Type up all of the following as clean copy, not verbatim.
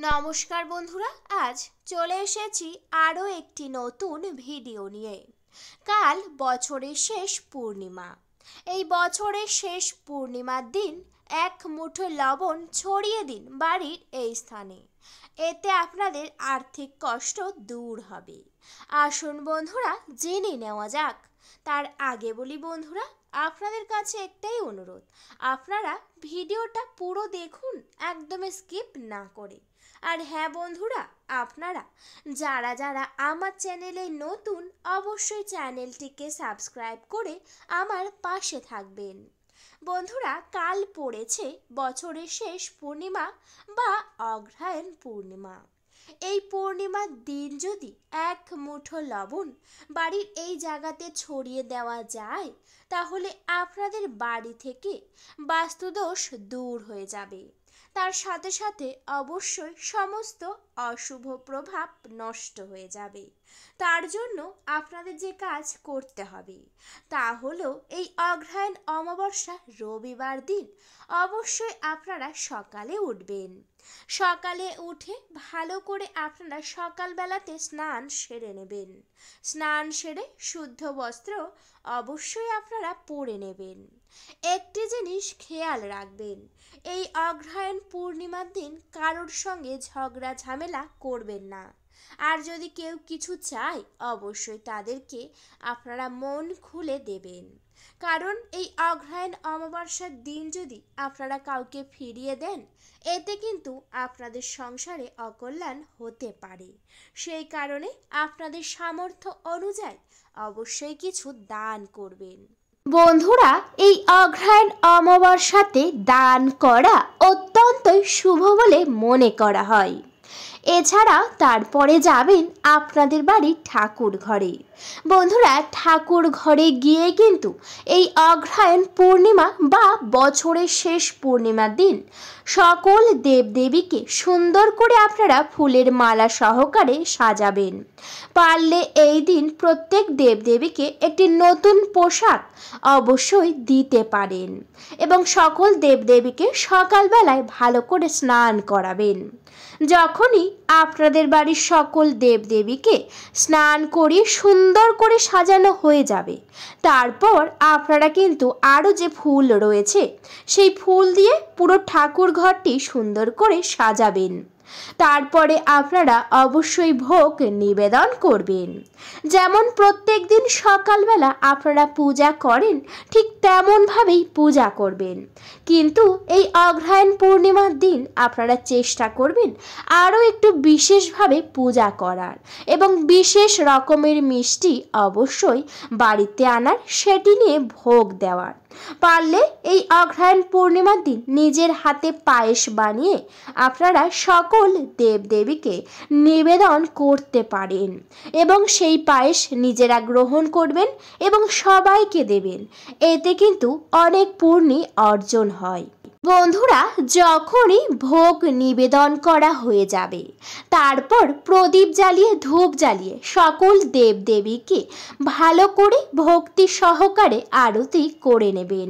নমস্কার বন্ধুরা, আজ চলে এসেছি আরও একটি নতুন ভিডিও নিয়ে। কাল বছরের শেষ পূর্ণিমা। এই বছরের শেষ পূর্ণিমার দিন এক মুঠো লবণ ছড়িয়ে দিন বাড়ির এই স্থানে। এতে আপনাদের আর্থিক কষ্ট দূর হবে। আসুন বন্ধুরা, জেনে নেওয়া যাক। তার আগে বলি বন্ধুরা, আপনাদের কাছে একটাই অনুরোধ, আপনারা ভিডিওটা পুরো দেখুন, একদম স্কিপ না করে। আর হ্যাঁ বন্ধুরা, আপনারা যারা যারা আমার চ্যানেলে নতুন, অবশ্যই চ্যানেলটিকে সাবস্ক্রাইব করে আমার পাশে থাকবেন। বন্ধুরা, কাল পড়েছে বছরের শেষ পূর্ণিমা বা অগ্রহায়ণ পূর্ণিমা। এই পূর্ণিমার দিন যদি এক মুঠো লবণ বাড়ির এই জায়গাতে ছড়িয়ে দেওয়া যায়, তাহলে আপনাদের বাড়ি থেকে বাস্তুদোষ দূর হয়ে যাবে। তার সাথে সাথে অবশ্যই সমস্ত অশুভ প্রভাব নষ্ট হয়ে যাবে। তার জন্য আপনাদের যে কাজ করতে হবে তা হলো, এই অগ্রহায়ণ অমাবস্যা রবিবার দিন অবশ্যই আপনারা সকালে উঠবেন। সকালে উঠে ভালো করে আপনারা সকালবেলাতে স্নান সেরে নেবেন। স্নান সেরে শুদ্ধ বস্ত্র অবশ্যই আপনারা পরে নেবেন। একটি জিনিস খেয়াল রাখবেন, এই অগ্রহায়ণ পূর্ণিমার দিন কারোর সঙ্গে ঝগড়া ঝামেলা করবেন না। আর যদি কেউ কিছু চায়, অবশ্যই তাদেরকে আপনারা মন খুলে দেবেন। কারণ এই অগ্রহায়ণ অমাবস্যার দিন যদি আপনারা কাউকে ফিরিয়ে দেন, এতে কিন্তু আপনাদের সংসারে অকল্যাণ হতে পারে। সেই কারণে আপনাদের সামর্থ্য অনুযায়ী অবশ্যই কিছু দান করবেন। বন্ধুরা, এই অগ্রহায়ণ অমাবস্যাতে দান করা অত্যন্তই শুভ বলে মনে করা হয়। এছাড়া তারপরে যাবেন আপনাদের বাড়ির ঠাকুর ঘরে। বন্ধুরা, ঠাকুর ঘরে গিয়ে কিন্তু এই অগ্রহায়ণ পূর্ণিমা বা বছরের শেষ পূর্ণিমার দিন সকল দেবদেবীকে সুন্দর করে আপনারা ফুলের মালা সহকারে সাজাবেন। পারলে এই দিন প্রত্যেক দেবদেবীকে একটি নতুন পোশাক অবশ্যই দিতে পারেন এবং সকল দেবদেবীকে সকালবেলায় ভালো করে স্নান করাবেন। যখনই আপনাদের বাড়ির সকল দেবদেবীকে স্নান করিয়ে সুন্দর করে সাজানো হয়ে যাবে, তারপর আপনারা কিন্তু আরও যে ফুল রয়েছে সেই ফুল দিয়ে পুরো ঠাকুর ঘরটি সুন্দর করে সাজাবেন। তারপরে আপনারা অবশ্যই ভোগ নিবেদন করবেন। যেমন প্রত্যেক দিন সকালবেলা আপনারা পূজা করেন, ঠিক তেমনভাবেই পূজা করবেন। কিন্তু এই অগ্রহায়ণ পূর্ণিমার দিন আপনারা চেষ্টা করবেন আরও একটু বিশেষভাবে পূজা করার এবং বিশেষ রকমের মিষ্টি অবশ্যই বাড়িতে আনার, সেটি নিয়ে ভোগ দেওয়ার। পারলে এই অগ্রহায়ণ পূর্ণিমার দিন নিজের হাতে পায়েস বানিয়ে আপনারা সকল দেবদেবীকে নিবেদন করতে পারেন এবং সেই পায়েস নিজেরা গ্রহণ করবেন এবং সবাইকে দেবেন। এতে কিন্তু অনেক পুণ্যি অর্জন হয়। বন্ধুরা, যখনই ভোগ নিবেদন করা হয়ে যাবে, তারপর প্রদীপ জ্বালিয়ে ধূপ জ্বালিয়ে সকল দেবদেবীকে ভালো করে ভক্তি সহকারে আরতি করে নেবেন।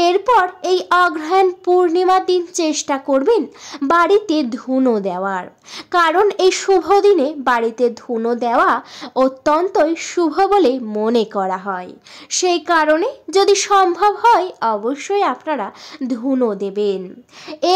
এরপর এই অগ্রহায়ণ পূর্ণিমার দিন চেষ্টা করবেন বাড়িতে ধুনো দেওয়ার, কারণ এই শুভ দিনে বাড়িতে ধুনো দেওয়া অত্যন্তই শুভ বলে মনে করা হয়। সেই কারণে যদি সম্ভব হয় অবশ্যই আপনারা ধুনো দেবেন।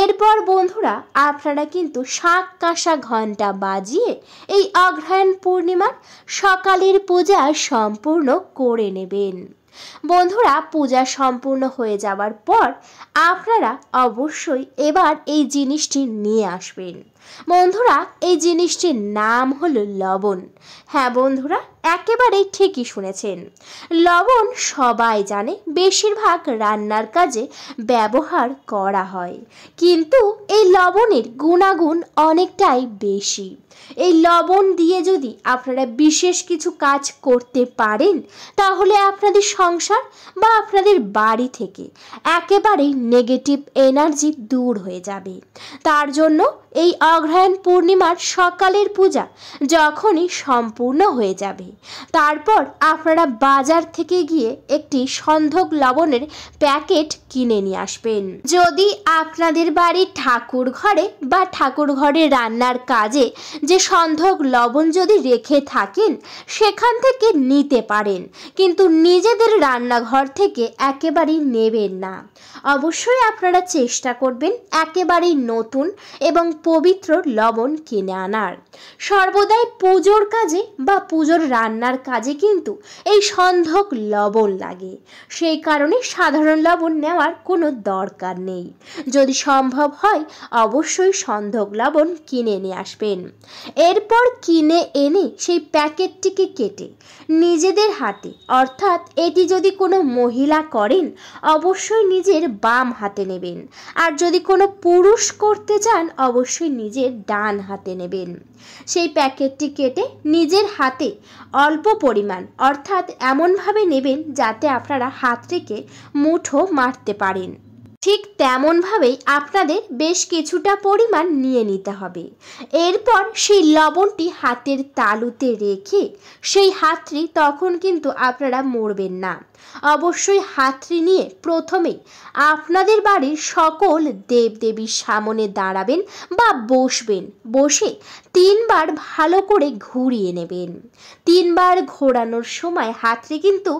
এরপর বন্ধুরা, আপনারা কিন্তু শাঁখ কাঁসা ঘণ্টা বাজিয়ে এই অগ্রহায়ণ পূর্ণিমার সকালের পূজা সম্পূর্ণ করে নেবেন। বন্ধুরা, পূজা সম্পূর্ণ হয়ে যাওয়ার পর আপনারা অবশ্যই এবার এই জিনিসটি নিয়ে আসবেন। বন্ধুরা, এই জিনিসটির নাম হলো লবণ। হ্যাঁ বন্ধুরা, একেবারেই ঠিকই শুনেছেন। লবণ সবাই জানে, বেশিরভাগ রান্নার কাজে ব্যবহার করা হয়, কিন্তু এই লবণের গুণাগুণ অনেকটাই বেশি। এই লবণ দিয়ে যদি আপনারা বিশেষ কিছু কাজ করতে পারেন, তাহলে আপনাদের সংসার বা আপনাদের বাড়ি থেকে একেবারেই নেগেটিভ এনার্জি দূর হয়ে যাবে। তার জন্য এই অগ্রহায়ণ পূর্ণিমার সকালের পূজা যখনই সম্পূর্ণ হয়ে যাবে, তারপর আপনারা বাজার থেকে গিয়ে একটি সন্ধক লবণের প্যাকেট কিনে নিয়ে আসবেন। যদি আপনাদের বাড়ির ঠাকুর ঘরে বা ঠাকুর ঘরে রান্নার কাজে যে সন্ধক লবণ যদি রেখে থাকেন সেখান থেকে নিতে পারেন, কিন্তু নিজেদের রান্নাঘর থেকে একেবারেই নেবেন না। অবশ্যই আপনারা চেষ্টা করবেন একেবারেই নতুন এবং পবিত্র লবণ কিনে আনার। সর্বদাই পুজোর কাজে বা পুজোর রান্নার কাজে কিন্তু এই সন্ধক লবণ লাগে, সেই কারণে সাধারণ লবণ নেওয়ার কোনো দরকার নেই। যদি সম্ভব হয় অবশ্যই সন্ধক লবণ কিনে নিয়ে আসবেন। এরপর কিনে এনে সেই প্যাকেটটিকে কেটে নিজেদের হাতে, অর্থাৎ এটি যদি কোনো মহিলা করেন অবশ্যই নিজের বাম হাতে নেবেন, আর যদি কোনো পুরুষ করতে চান অবশ্যই নিজের ডান হাতে নেবেন। সেই প্যাকেটটি কেটে নিজের হাতে অল্প পরিমাণ, অর্থাৎ এমনভাবে নেবেন যাতে আপনারা হাতটিকে মুঠো মারতে পারেন, ঠিক তেমনভাবেই আপনাদের বেশ কিছুটা পরিমাণ নিয়ে নিতে হবে। এরপর সেই লবণটি হাতের তালুতে রেখে সেই হাতটি তখন কিন্তু আপনারা মরবেন না। অবশ্যই হাতটি নিয়ে প্রথমেই আপনাদের বাড়ির সকল দেবদেবীর সামনে দাঁড়াবেন বা বসবেন, বসে 3 বার ভালো করে ঘুরিয়ে নেবেন। 3 বার ঘোরানোর সময় হাতটি কিন্তু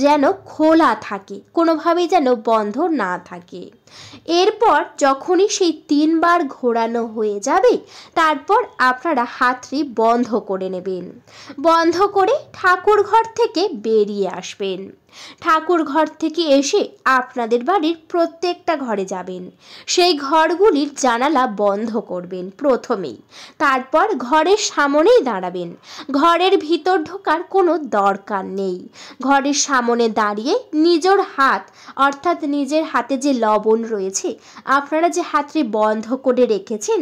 যেন খোলা থাকে, কোনোভাবেই যেন বন্ধ না থাকে। এরপর যখনই সেই 3 বার ঘোরানো হয়ে যাবে তারপর আপনারা হাতটি বন্ধ করে নেবেন। বন্ধ করে ঠাকুর ঘর থেকে বেরিয়ে আসবেন। ঠাকুর ঘর থেকে এসে আপনাদের বাড়ির প্রত্যেকটা ঘরে যাবেন, সেই ঘরগুলির জানালা বন্ধ করবেন প্রথমেই, তারপর ঘরের সামনেই দাঁড়াবেন। ঘরের ভিতর ঢোকার কোনো দরকার নেই। ঘরের সামনে দাঁড়িয়ে নিজের হাত, অর্থাৎ নিজের হাতে যে লবণ রয়েছে আপনারা যে হাতটি বন্ধ করে রেখেছেন,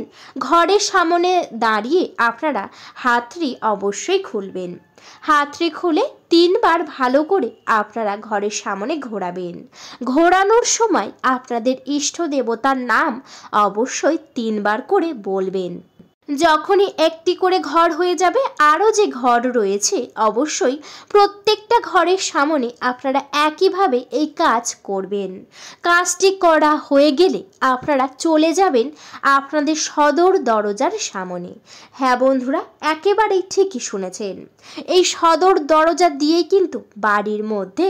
ঘরের সামনে দাঁড়িয়ে আপনারা হাতটি অবশ্যই খুলবেন। হাতটি খুলে 3 বার ভালো করে আপনারা ঘরের সামনে ঘোরাবেন। ঘোরানোর সময় আপনাদের ইষ্ট দেবতার নাম অবশ্যই 3 বার করে বলবেন। যখনই একটি করে ঘর হয়ে যাবে আরও যে ঘর রয়েছে অবশ্যই প্রত্যেকটা ঘরের সামনে আপনারা একইভাবে এই কাজ করবেন। কাজটি করা হয়ে গেলে আপনারা চলে যাবেন আপনাদের সদর দরজার সামনে। হ্যাঁ বন্ধুরা, একেবারেই ঠিকই শুনেছেন, এই সদর দরজা দিয়েই কিন্তু বাড়ির মধ্যে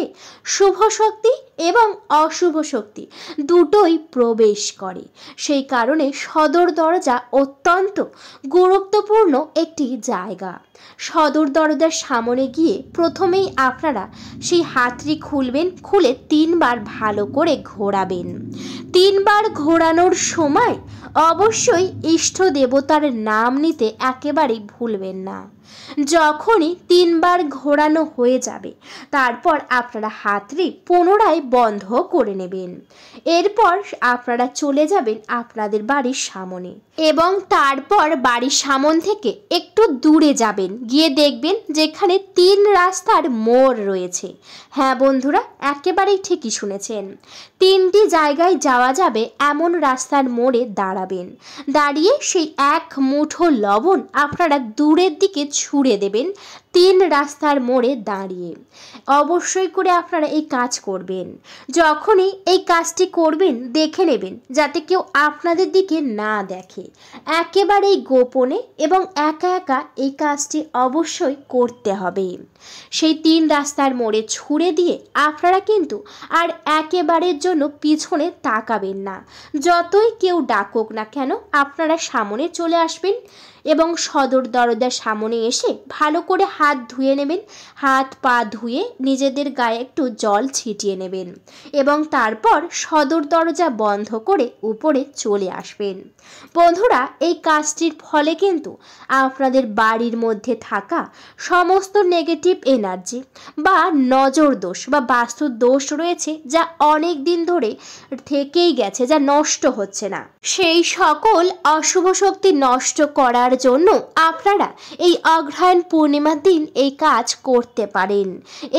শুভ শক্তি এবং অশুভ শক্তি দুটোই প্রবেশ করে। সেই কারণে সদর দরজা অত্যন্ত গুরুত্বপূর্ণ একটি জায়গা। সদর দরজার সামনে গিয়ে প্রথমেই আপনারা সেই হাতটি খুলবেন, খুলে 3 বার ভালো করে ঘোরাবেন। 3 বার ঘোরানোর সময় অবশ্যই ইষ্ট দেবতার নাম নিতে একেবারেই ভুলবেন না। যখনই 3 বার ঘোরানো হয়ে যাবে তারপর আপনারা হাতটি পুনরায় বন্ধ করে নেবেন। এরপর আপনারা চলে যাবেন আপনাদের বাড়ির সামনে এবং তারপর বাড়ির সামন থেকে একটু দূরে যাবেন, গিয়ে দেখবেন যেখানে 3 রাস্তার মোড় রয়েছে। হ্যাঁ বন্ধুরা, একেবারেই ঠিকই শুনেছেন, 3টি জায়গায় যাওয়া যাবে এমন রাস্তার মোড়ে দাঁড়াবেন। দাঁড়িয়ে সেই 1 মুঠো লবণ আপনারা দূরের দিকে ছুঁড়ে দেবেন 3 রাস্তার মোড়ে দাঁড়িয়ে। অবশ্যই করে আপনারা এই কাজ করবেন। যখনই এই কাজটি করবেন দেখে নেবেন যাতে কেউ আপনাদের দিকে না দেখে, একেবারেই গোপনে এবং একা একা এই কাজটি অবশ্যই করতে হবে। সেই 3 রাস্তার মোড়ে ছুঁড়ে দিয়ে আপনারা কিন্তু আর একেবারের জন্য পিছনে তাকাবেন না। যতই কেউ ডাকুক না কেন আপনারা সামনে চলে আসবেন এবং সদর দরজার সামনে এসে ভালো করে হাত ধুয়ে নেবেন। হাত পা ধুয়ে নিজেদের গায়ে একটু জল ছিটিয়ে নেবেন এবং তারপর সদর দরজা বন্ধ করে উপরে চলে আসবেন। বন্ধুরা, এই কাজটির ফলে কিন্তু আপনাদের বাড়ির মধ্যে থাকা সমস্ত নেগেটিভ এনার্জি বা নজর দোষ বা বাস্তু দোষ রয়েছে যা অনেক দিন ধরে থেকেই গেছে, যা নষ্ট হচ্ছে না, সেই সকল অশুভ শক্তি নষ্ট করার জন্য আপনারা এই অগ্রহায়ণ পূর্ণিমার দিন দিন এই কাজ করতে পারেন।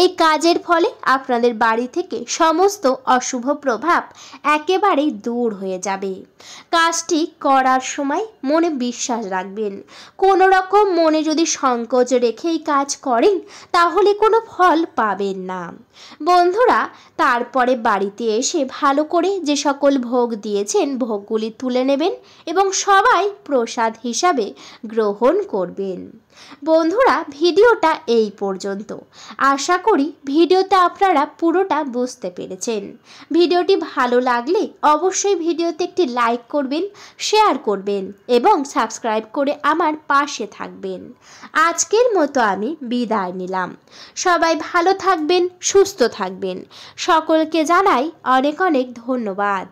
এই কাজের ফলে আপনাদের বাড়ি থেকে সমস্ত অশুভ প্রভাব একেবারেই দূর হয়ে যাবে। কাজটি করার সময় মনে বিশ্বাস রাখবেন। কোনো রকম মনে যদি সংকোচ রেখে এই কাজ করেন তাহলে কোনো ফল পাবেন না। বন্ধুরা, তারপরে বাড়িতে এসে ভালো করে যে সকল ভোগ দিয়েছেন ভোগগুলি তুলে নেবেন এবং সবাই প্রসাদ হিসাবে গ্রহণ করবেন। বন্ধুরা, ভিডিওটা এই পর্যন্ত। আশা করি ভিডিওতে আপনারা পুরোটা বুঝতে পেরেছেন। ভিডিওটি ভালো লাগলে অবশ্যই ভিডিওতে একটি লাইক করবেন, শেয়ার করবেন এবং সাবস্ক্রাইব করে আমার পাশে থাকবেন। আজকের মতো আমি বিদায় নিলাম। সবাই ভালো থাকবেন, সুস্থ থাকবেন। সকলকে জানাই অনেক অনেক ধন্যবাদ।